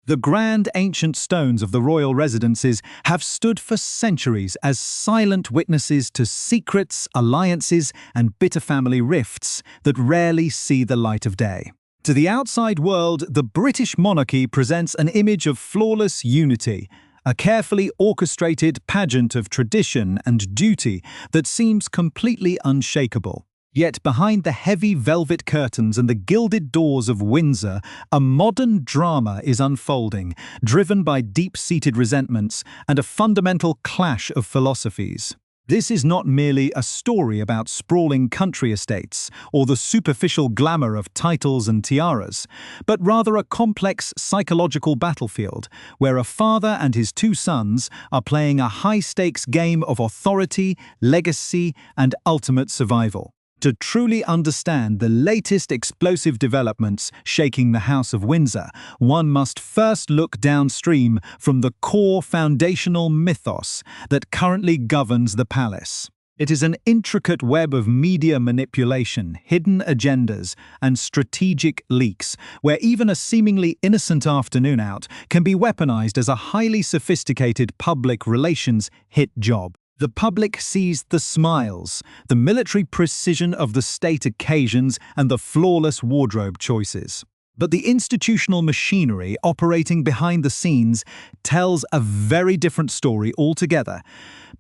The grand ancient stones of the royal residences have stood for centuries as silent witnesses to secrets, alliances, and bitter family rifts that rarely see the light of day. To the outside world, the British monarchy presents an image of flawless unity, a carefully orchestrated pageant of tradition and duty that seems completely unshakable. Yet behind the heavy velvet curtains and the gilded doors of Windsor, a modern drama is unfolding, driven by deep-seated resentments and a fundamental clash of philosophies. This is not merely a story about sprawling country estates or the superficial glamour of titles and tiaras, but rather a complex psychological battlefield where a father and his two sons are playing a high-stakes game of authority, legacy, and ultimate survival. To truly understand the latest explosive developments shaking the House of Windsor, one must first look downstream from the core foundational mythos that currently governs the palace. It is an intricate web of media manipulation, hidden agendas, and strategic leaks, where even a seemingly innocent afternoon out can be weaponized as a highly sophisticated public relations hit job. The public sees the smiles, the military precision of the state occasions, and the flawless wardrobe choices. But the institutional machinery operating behind the scenes tells a very different story altogether.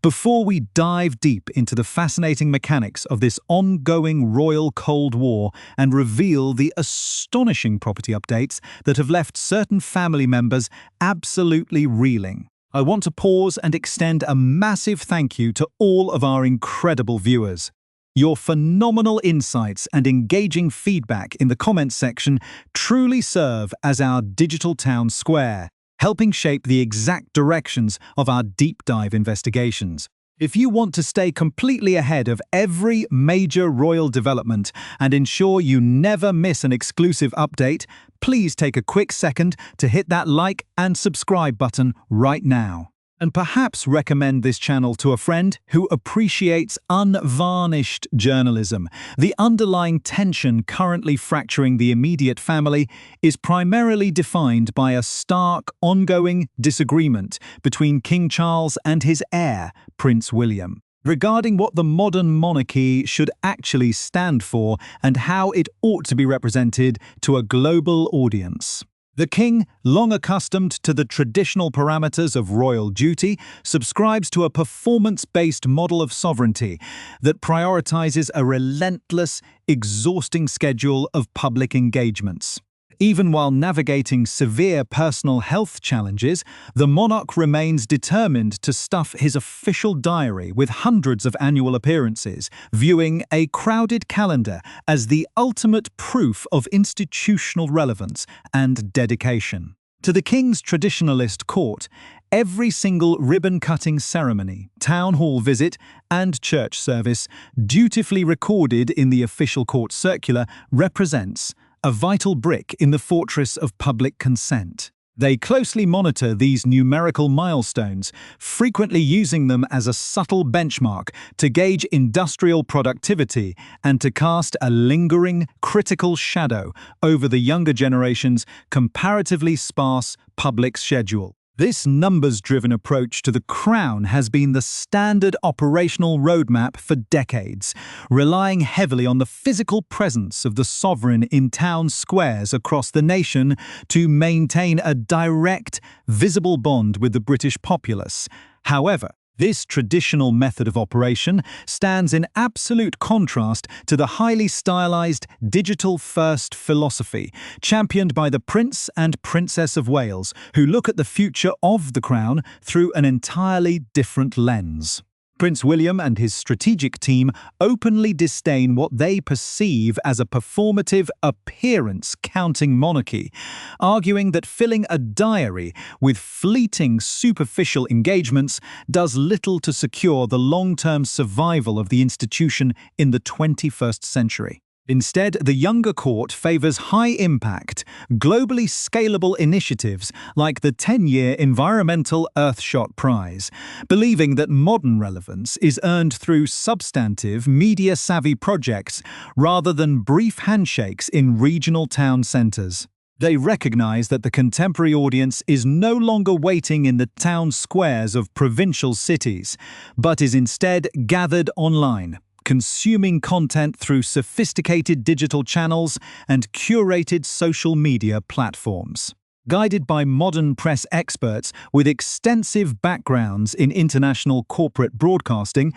Before we dive deep into the fascinating mechanics of this ongoing royal Cold War and reveal the astonishing property updates that have left certain family members absolutely reeling, I want to pause and extend a massive thank you to all of our incredible viewers. Your phenomenal insights and engaging feedback in the comments section truly serve as our digital town square, helping shape the exact directions of our deep dive investigations. If you want to stay completely ahead of every major royal development and ensure you never miss an exclusive update, please take a quick second to hit that like and subscribe button right now. And perhaps recommend this channel to a friend who appreciates unvarnished journalism. The underlying tension currently fracturing the immediate family is primarily defined by a stark, ongoing disagreement between King Charles and his heir, Prince William, regarding what the modern monarchy should actually stand for and how it ought to be represented to a global audience. The king, long accustomed to the traditional parameters of royal duty, subscribes to a performance-based model of sovereignty that prioritizes a relentless, exhausting schedule of public engagements. Even while navigating severe personal health challenges, the monarch remains determined to stuff his official diary with hundreds of annual appearances, viewing a crowded calendar as the ultimate proof of institutional relevance and dedication. To the king's traditionalist court, every single ribbon-cutting ceremony, town hall visit, and church service, dutifully recorded in the official court circular, represents a vital brick in the fortress of public consent. They closely monitor these numerical milestones, frequently using them as a subtle benchmark to gauge industrial productivity and to cast a lingering, critical shadow over the younger generation's comparatively sparse public schedule. This numbers-driven approach to the crown has been the standard operational roadmap for decades, relying heavily on the physical presence of the sovereign in town squares across the nation to maintain a direct, visible bond with the British populace. However, this traditional method of operation stands in absolute contrast to the highly stylized digital-first philosophy championed by the Prince and Princess of Wales, who look at the future of the crown through an entirely different lens. Prince William and his strategic team openly disdain what they perceive as a performative, appearance-counting monarchy, arguing that filling a diary with fleeting, superficial engagements does little to secure the long-term survival of the institution in the 21st century. Instead, the younger court favors high-impact, globally scalable initiatives like the 10-year Environmental Earthshot Prize, believing that modern relevance is earned through substantive, media-savvy projects rather than brief handshakes in regional town centers. They recognize that the contemporary audience is no longer waiting in the town squares of provincial cities, but is instead gathered online, consuming content through sophisticated digital channels and curated social media platforms. Guided by modern press experts with extensive backgrounds in international corporate broadcasting,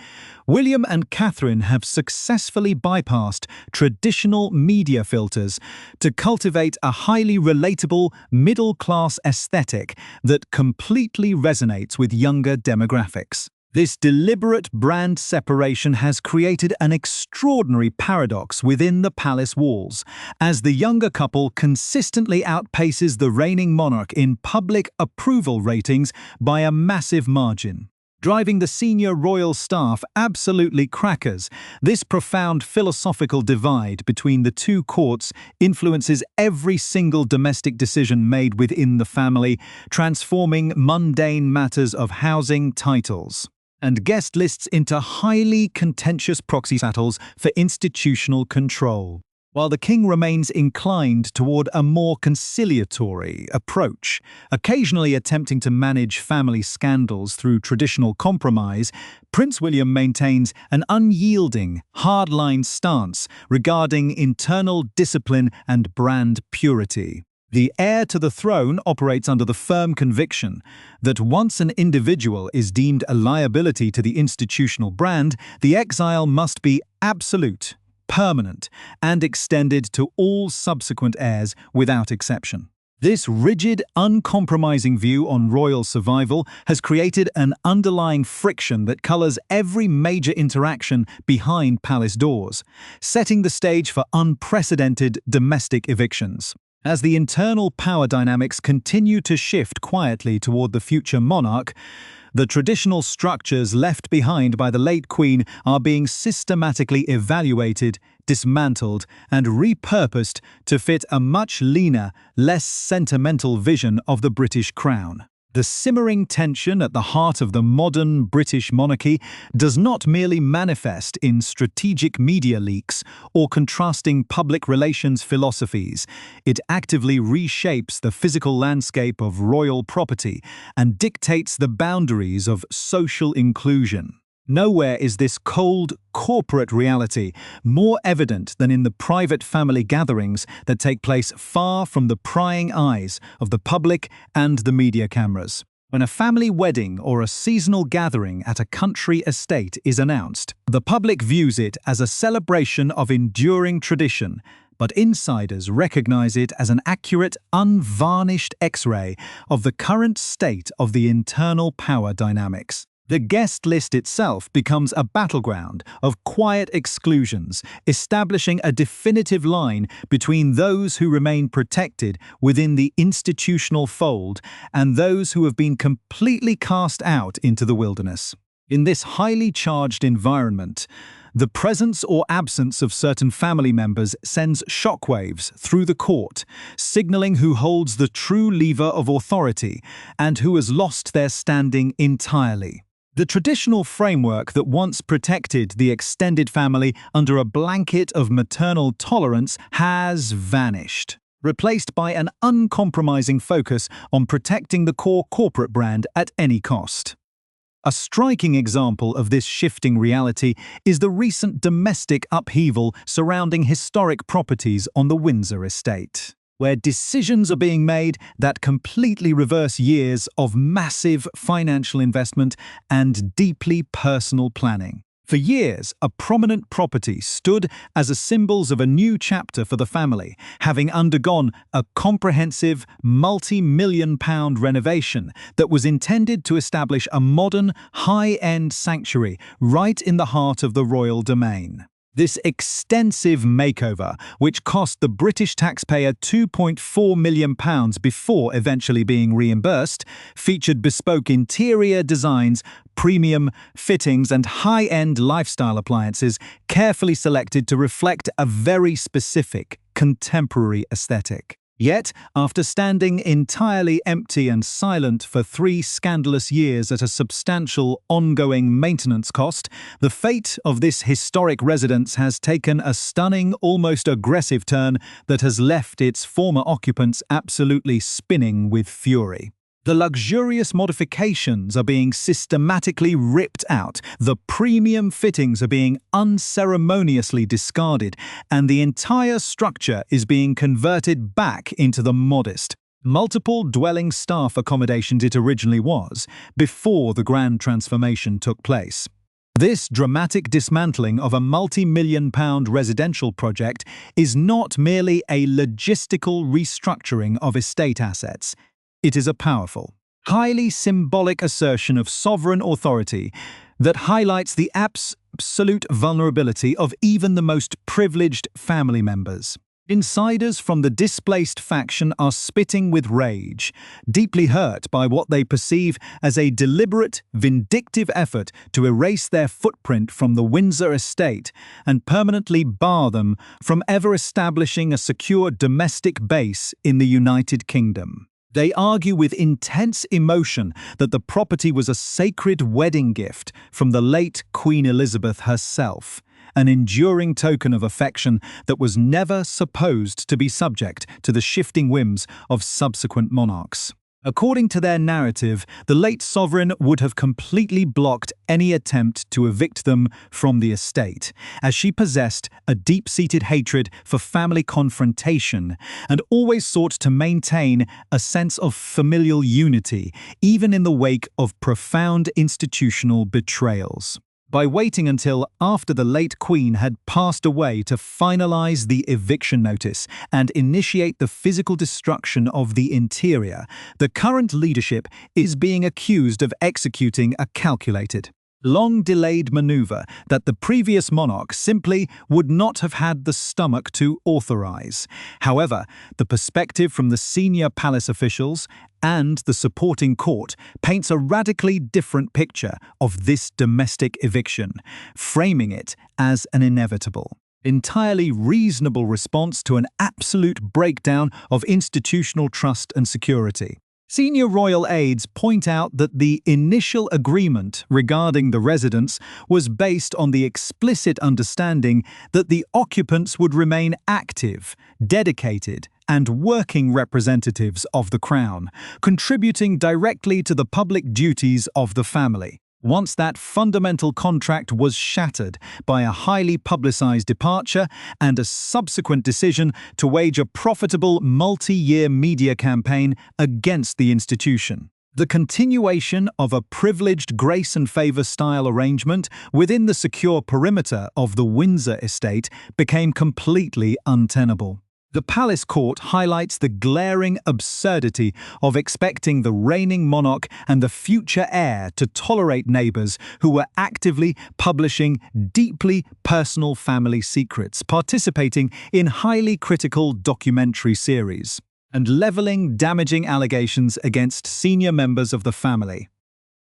William and Catherine have successfully bypassed traditional media filters to cultivate a highly relatable middle-class aesthetic that completely resonates with younger demographics. This deliberate brand separation has created an extraordinary paradox within the palace walls, as the younger couple consistently outpaces the reigning monarch in public approval ratings by a massive margin. Driving the senior royal staff absolutely crackers, this profound philosophical divide between the two courts influences every single domestic decision made within the family, transforming mundane matters of housing, titles, and guest lists into highly contentious proxy battles for institutional control. While the king remains inclined toward a more conciliatory approach, occasionally attempting to manage family scandals through traditional compromise, Prince William maintains an unyielding, hardline stance regarding internal discipline and brand purity. The heir to the throne operates under the firm conviction that once an individual is deemed a liability to the institutional brand, the exile must be absolute, permanent, and extended to all subsequent heirs without exception. This rigid, uncompromising view on royal survival has created an underlying friction that colors every major interaction behind palace doors, setting the stage for unprecedented domestic evictions. As the internal power dynamics continue to shift quietly toward the future monarch, the traditional structures left behind by the late Queen are being systematically evaluated, dismantled, and repurposed to fit a much leaner, less sentimental vision of the British crown. The simmering tension at the heart of the modern British monarchy does not merely manifest in strategic media leaks or contrasting public relations philosophies. It actively reshapes the physical landscape of royal property and dictates the boundaries of social inclusion. Nowhere is this cold, corporate reality more evident than in the private family gatherings that take place far from the prying eyes of the public and the media cameras. When a family wedding or a seasonal gathering at a country estate is announced, the public views it as a celebration of enduring tradition, but insiders recognize it as an accurate, unvarnished X-ray of the current state of the internal power dynamics. The guest list itself becomes a battleground of quiet exclusions, establishing a definitive line between those who remain protected within the institutional fold and those who have been completely cast out into the wilderness. In this highly charged environment, the presence or absence of certain family members sends shockwaves through the court, signaling who holds the true lever of authority and who has lost their standing entirely. The traditional framework that once protected the extended family under a blanket of maternal tolerance has vanished, replaced by an uncompromising focus on protecting the core corporate brand at any cost. A striking example of this shifting reality is the recent domestic upheaval surrounding historic properties on the Windsor estate, where decisions are being made that completely reverse years of massive financial investment and deeply personal planning. For years, a prominent property stood as a symbol of a new chapter for the family, having undergone a comprehensive multi-million-pound renovation that was intended to establish a modern, high-end sanctuary right in the heart of the royal domain. This extensive makeover, which cost the British taxpayer £2.4 million before eventually being reimbursed, featured bespoke interior designs, premium fittings, and high-end lifestyle appliances carefully selected to reflect a very specific, contemporary aesthetic. Yet, after standing entirely empty and silent for 3 scandalous years at a substantial ongoing maintenance cost, the fate of this historic residence has taken a stunning, almost aggressive turn that has left its former occupants absolutely spinning with fury. The luxurious modifications are being systematically ripped out, the premium fittings are being unceremoniously discarded, and the entire structure is being converted back into the modest, multiple dwelling staff accommodations it originally was, before the grand transformation took place. This dramatic dismantling of a multi-million-pound residential project is not merely a logistical restructuring of estate assets. It is a powerful, highly symbolic assertion of sovereign authority that highlights the absolute vulnerability of even the most privileged family members. Insiders from the displaced faction are spitting with rage, deeply hurt by what they perceive as a deliberate, vindictive effort to erase their footprint from the Windsor estate and permanently bar them from ever establishing a secure domestic base in the United Kingdom. They argue with intense emotion that the property was a sacred wedding gift from the late Queen Elizabeth herself, an enduring token of affection that was never supposed to be subject to the shifting whims of subsequent monarchs. According to their narrative, the late sovereign would have completely blocked any attempt to evict them from the estate, as she possessed a deep-seated hatred for family confrontation and always sought to maintain a sense of familial unity, even in the wake of profound institutional betrayals. By waiting until after the late Queen had passed away to finalize the eviction notice and initiate the physical destruction of the interior, the current leadership is being accused of executing a calculated, long-delayed maneuver that the previous monarch simply would not have had the stomach to authorize. However, the perspective from the senior palace officials and the supporting court paints a radically different picture of this domestic eviction, framing it as an inevitable, entirely reasonable response to an absolute breakdown of institutional trust and security. Senior royal aides point out that the initial agreement regarding the residence was based on the explicit understanding that the occupants would remain active, dedicated, and working representatives of the Crown, contributing directly to the public duties of the family. Once that fundamental contract was shattered by a highly publicized departure and a subsequent decision to wage a profitable multi-year media campaign against the institution. The continuation of a privileged grace and favour style arrangement within the secure perimeter of the Windsor estate became completely untenable. The palace court highlights the glaring absurdity of expecting the reigning monarch and the future heir to tolerate neighbours who were actively publishing deeply personal family secrets, participating in highly critical documentary series, and levelling damaging allegations against senior members of the family.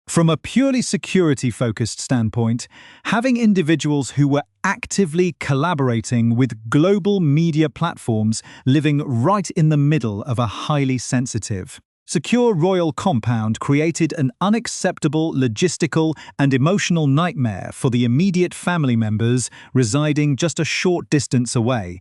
From a purely security-focused standpoint, having individuals who were actively collaborating with global media platforms living right in the middle of a highly sensitive, secure royal compound created an unacceptable logistical and emotional nightmare for the immediate family members residing just a short distance away.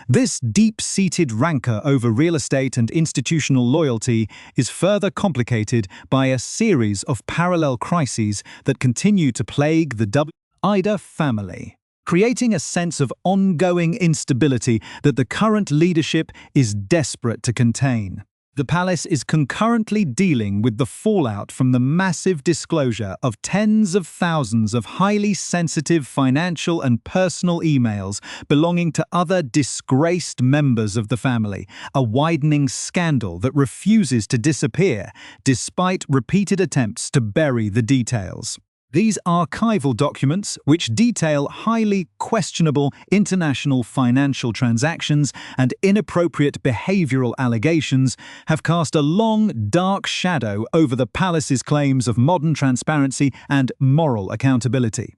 This deep-seated rancor over real estate and institutional loyalty is further complicated by a series of parallel crises that continue to plague the Ida family, creating a sense of ongoing instability that the current leadership is desperate to contain. The palace is concurrently dealing with the fallout from the massive disclosure of tens of thousands of highly sensitive financial and personal emails belonging to other disgraced members of the family, a widening scandal that refuses to disappear despite repeated attempts to bury the details. These archival documents, which detail highly questionable international financial transactions and inappropriate behavioral allegations, have cast a long, dark shadow over the palace's claims of modern transparency and moral accountability.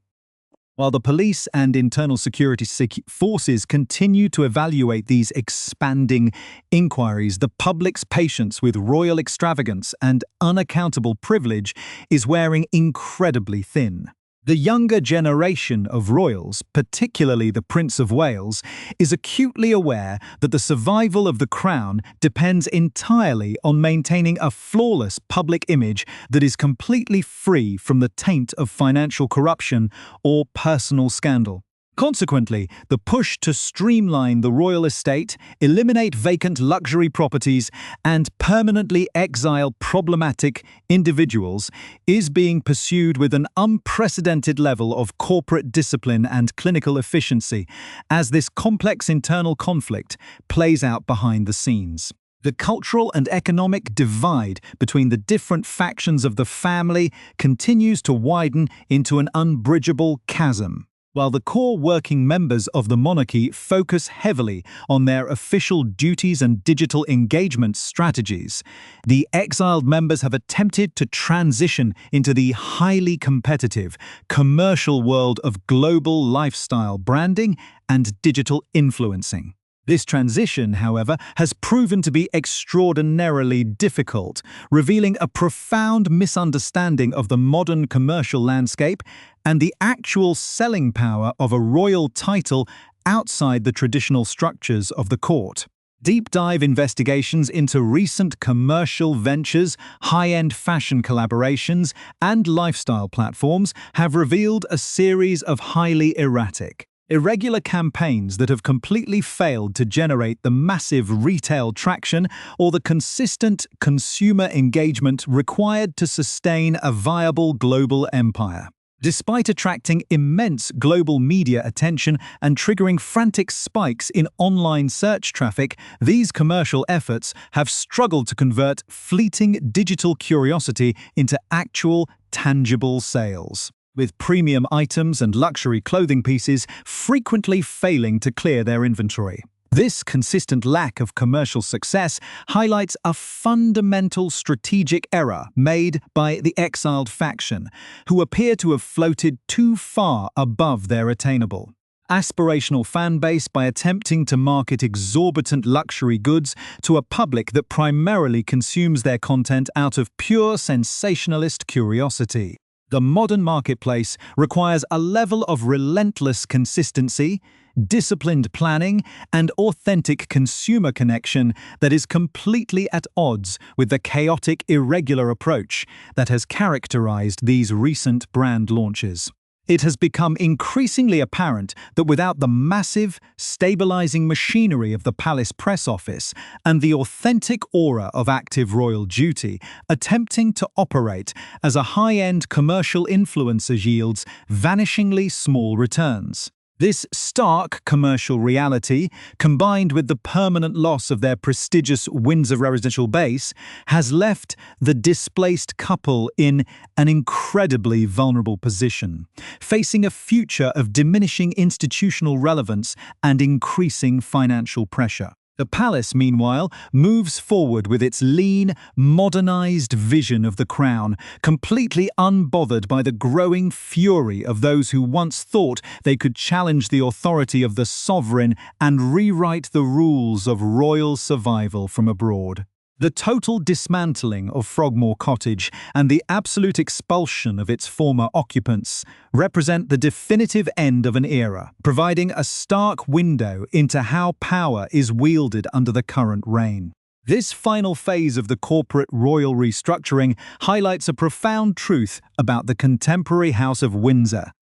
While the police and internal security forces continue to evaluate these expanding inquiries, the public's patience with royal extravagance and unaccountable privilege is wearing incredibly thin. The younger generation of royals, particularly the Prince of Wales, is acutely aware that the survival of the crown depends entirely on maintaining a flawless public image that is completely free from the taint of financial corruption or personal scandal. Consequently, the push to streamline the royal estate, eliminate vacant luxury properties, and permanently exile problematic individuals is being pursued with an unprecedented level of corporate discipline and clinical efficiency as this complex internal conflict plays out behind the scenes. The cultural and economic divide between the different factions of the family continues to widen into an unbridgeable chasm. While the core working members of the monarchy focus heavily on their official duties and digital engagement strategies, the exiled members have attempted to transition into the highly competitive, commercial world of global lifestyle branding and digital influencing. This transition, however, has proven to be extraordinarily difficult, revealing a profound misunderstanding of the modern commercial landscape and the actual selling power of a royal title outside the traditional structures of the court. Deep dive investigations into recent commercial ventures, high-end fashion collaborations, and lifestyle platforms have revealed a series of highly erratic, irregular campaigns that have completely failed to generate the massive retail traction or the consistent consumer engagement required to sustain a viable global empire. Despite attracting immense global media attention and triggering frantic spikes in online search traffic, these commercial efforts have struggled to convert fleeting digital curiosity into actual, tangible sales, with premium items and luxury clothing pieces frequently failing to clear their inventory. This consistent lack of commercial success highlights a fundamental strategic error made by the exiled faction, who appear to have floated too far above their attainable aspirational fan base by attempting to market exorbitant luxury goods to a public that primarily consumes their content out of pure sensationalist curiosity. The modern marketplace requires a level of relentless consistency, disciplined planning, and authentic consumer connection that is completely at odds with the chaotic, irregular approach that has characterized these recent brand launches. It has become increasingly apparent that without the massive, stabilizing machinery of the palace press office and the authentic aura of active royal duty, attempting to operate as a high-end commercial influencer yields vanishingly small returns. This stark commercial reality, combined with the permanent loss of their prestigious Windsor residential base, has left the displaced couple in an incredibly vulnerable position, facing a future of diminishing institutional relevance and increasing financial pressure. The palace, meanwhile, moves forward with its lean, modernized vision of the crown, completely unbothered by the growing fury of those who once thought they could challenge the authority of the sovereign and rewrite the rules of royal survival from abroad. The total dismantling of Frogmore Cottage and the absolute expulsion of its former occupants represent the definitive end of an era, providing a stark window into how power is wielded under the current reign. This final phase of the corporate royal restructuring highlights a profound truth about the contemporary House of Windsor.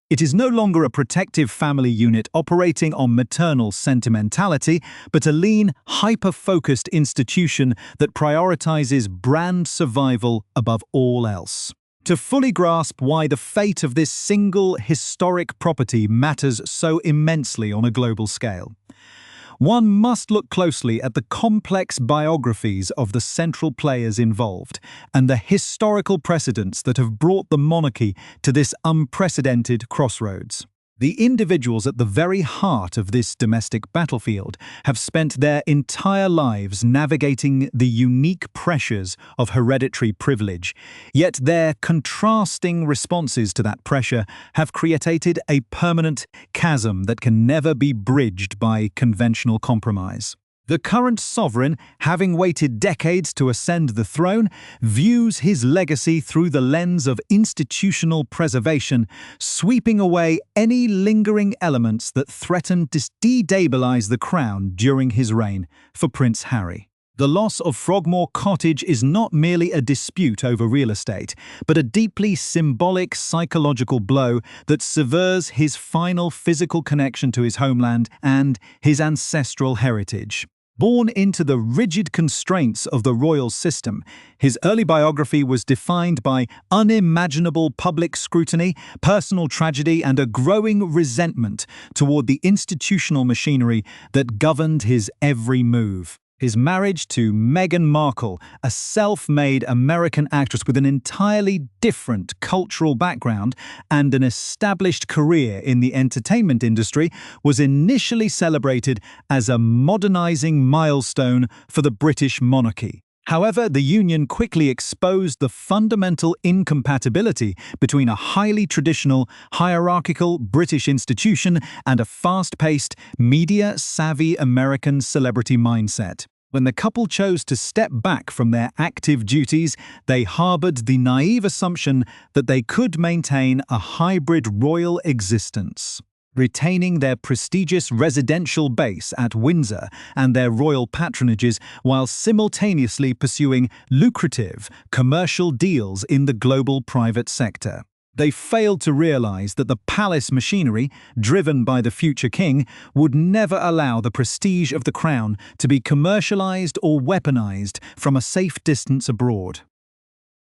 It is no longer a protective family unit operating on maternal sentimentality, but a lean, hyper-focused institution that prioritizes brand survival above all else. To fully grasp why the fate of this single historic property matters so immensely on a global scale, one must look closely at the complex biographies of the central players involved and the historical precedents that have brought the monarchy to this unprecedented crossroads. The individuals at the very heart of this domestic battlefield have spent their entire lives navigating the unique pressures of hereditary privilege, yet their contrasting responses to that pressure have created a permanent chasm that can never be bridged by conventional compromise. The current sovereign, having waited decades to ascend the throne, views his legacy through the lens of institutional preservation, sweeping away any lingering elements that threaten to destabilize the crown during his reign. For Prince Harry, the loss of Frogmore Cottage is not merely a dispute over real estate, but a deeply symbolic psychological blow that severs his final physical connection to his homeland and his ancestral heritage. Born into the rigid constraints of the royal system, his early biography was defined by unimaginable public scrutiny, personal tragedy, and a growing resentment toward the institutional machinery that governed his every move. His marriage to Meghan Markle, a self-made American actress with an entirely different cultural background and an established career in the entertainment industry, was initially celebrated as a modernizing milestone for the British monarchy. However, the union quickly exposed the fundamental incompatibility between a highly traditional, hierarchical British institution and a fast-paced, media-savvy American celebrity mindset. When the couple chose to step back from their active duties, they harbored the naive assumption that they could maintain a hybrid royal existence. Retaining their prestigious residential base at Windsor and their royal patronages while simultaneously pursuing lucrative commercial deals in the global private sector. They failed to realize that the palace machinery, driven by the future king, would never allow the prestige of the crown to be commercialized or weaponized from a safe distance abroad.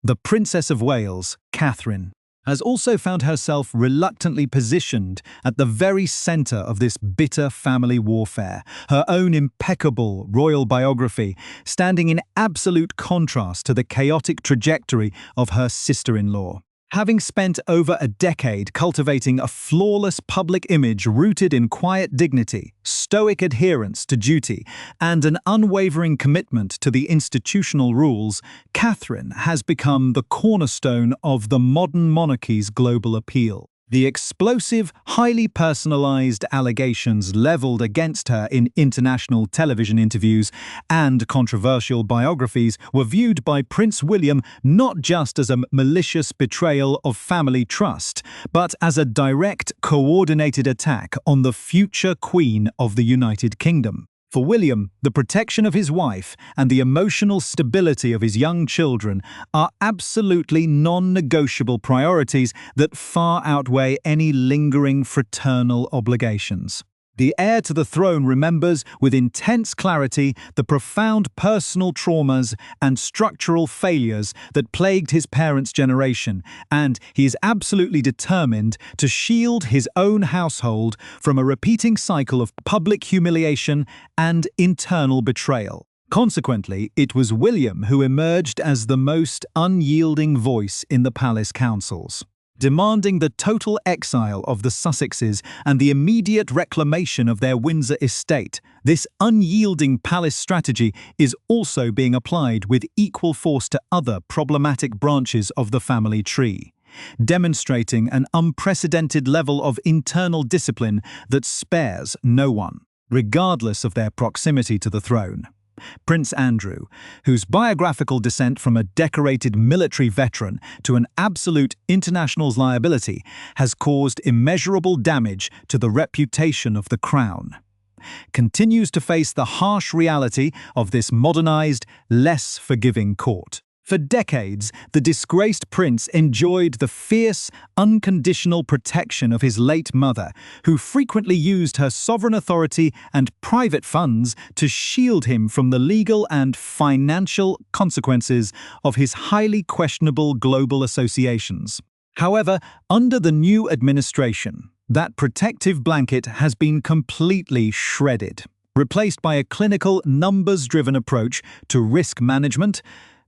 The Princess of Wales, Catherine, has also found herself reluctantly positioned at the very center of this bitter family warfare, her own impeccable royal biography standing in absolute contrast to the chaotic trajectory of her sister-in-law. Having spent over a decade cultivating a flawless public image rooted in quiet dignity, stoic adherence to duty, and an unwavering commitment to the institutional rules, Catherine has become the cornerstone of the modern monarchy's global appeal. The explosive, highly personalized allegations leveled against her in international television interviews and controversial biographies were viewed by Prince William not just as a malicious betrayal of family trust, but as a direct, coordinated attack on the future Queen of the United Kingdom. For William, the protection of his wife and the emotional stability of his young children are absolutely non-negotiable priorities that far outweigh any lingering fraternal obligations. The heir to the throne remembers with intense clarity the profound personal traumas and structural failures that plagued his parents' generation, and he is absolutely determined to shield his own household from a repeating cycle of public humiliation and internal betrayal. Consequently, it was William who emerged as the most unyielding voice in the palace councils, demanding the total exile of the Sussexes and the immediate reclamation of their Windsor estate. This unyielding palace strategy is also being applied with equal force to other problematic branches of the family tree, demonstrating an unprecedented level of internal discipline that spares no one, regardless of their proximity to the throne. Prince Andrew, whose biographical descent from a decorated military veteran to an absolute international liability has caused immeasurable damage to the reputation of the crown, continues to face the harsh reality of this modernized, less forgiving court. For decades, the disgraced prince enjoyed the fierce, unconditional protection of his late mother, who frequently used her sovereign authority and private funds to shield him from the legal and financial consequences of his highly questionable global associations. However, under the new administration, that protective blanket has been completely shredded, replaced by a clinical, numbers-driven approach to risk management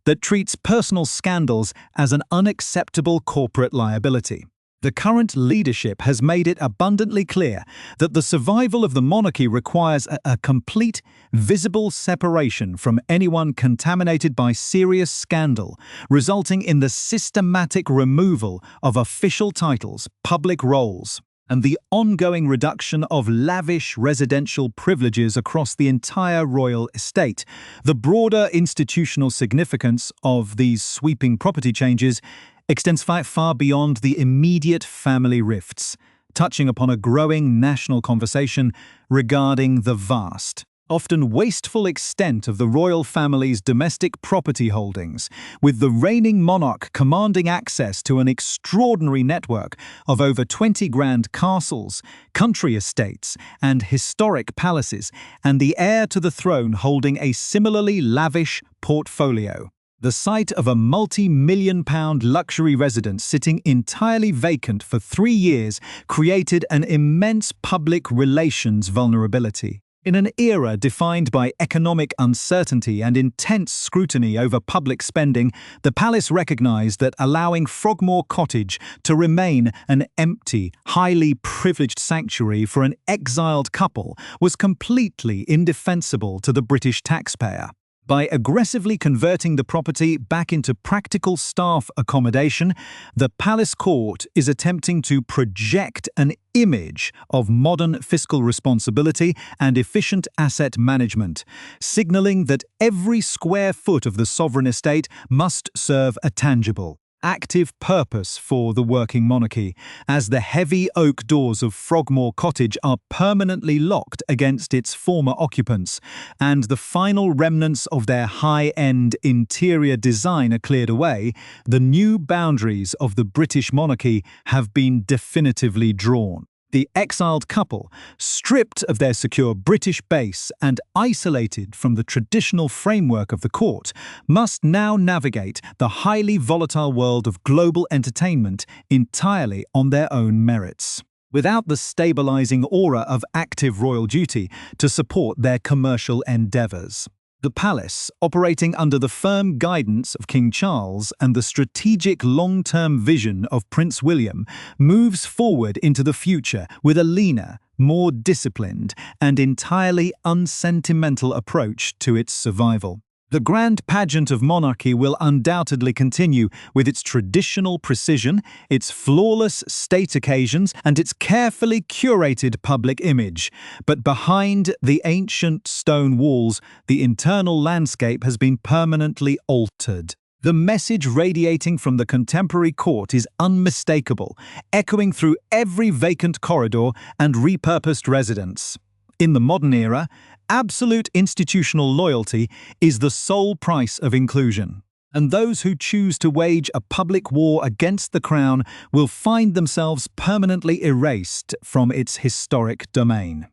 that treats personal scandals as an unacceptable corporate liability. The current leadership has made it abundantly clear that the survival of the monarchy requires a complete, visible separation from anyone contaminated by serious scandal, resulting in the systematic removal of official titles, public roles, and the ongoing reduction of lavish residential privileges across the entire royal estate. The broader institutional significance of these sweeping property changes extends far beyond the immediate family rifts, touching upon a growing national conversation regarding the vast, often wasteful extent of the royal family's domestic property holdings, with the reigning monarch commanding access to an extraordinary network of over 20 grand castles, country estates, and historic palaces, and the heir to the throne holding a similarly lavish portfolio. The sight of a multi-million-pound luxury residence sitting entirely vacant for 3 years created an immense public relations vulnerability. In an era defined by economic uncertainty and intense scrutiny over public spending, the palace recognized that allowing Frogmore Cottage to remain an empty, highly privileged sanctuary for an exiled couple was completely indefensible to the British taxpayer. By aggressively converting the property back into practical staff accommodation, the Palace Court is attempting to project an image of modern fiscal responsibility and efficient asset management, signaling that every square foot of the sovereign estate must serve a tangible, active purpose for the working monarchy, as the heavy oak doors of Frogmore Cottage are permanently locked against its former occupants, and the final remnants of their high-end interior design are cleared away. The new boundaries of the British monarchy have been definitively drawn. The exiled couple, stripped of their secure British base and isolated from the traditional framework of the court, must now navigate the highly volatile world of global entertainment entirely on their own merits, without the stabilizing aura of active royal duty to support their commercial endeavors. The palace, operating under the firm guidance of King Charles and the strategic long-term vision of Prince William, moves forward into the future with a leaner, more disciplined, and entirely unsentimental approach to its survival. The grand pageant of monarchy will undoubtedly continue with its traditional precision, its flawless state occasions, and its carefully curated public image. But behind the ancient stone walls, the internal landscape has been permanently altered. The message radiating from the contemporary court is unmistakable, echoing through every vacant corridor and repurposed residence. In the modern era, absolute institutional loyalty is the sole price of inclusion, and those who choose to wage a public war against the crown will find themselves permanently erased from its historic domain.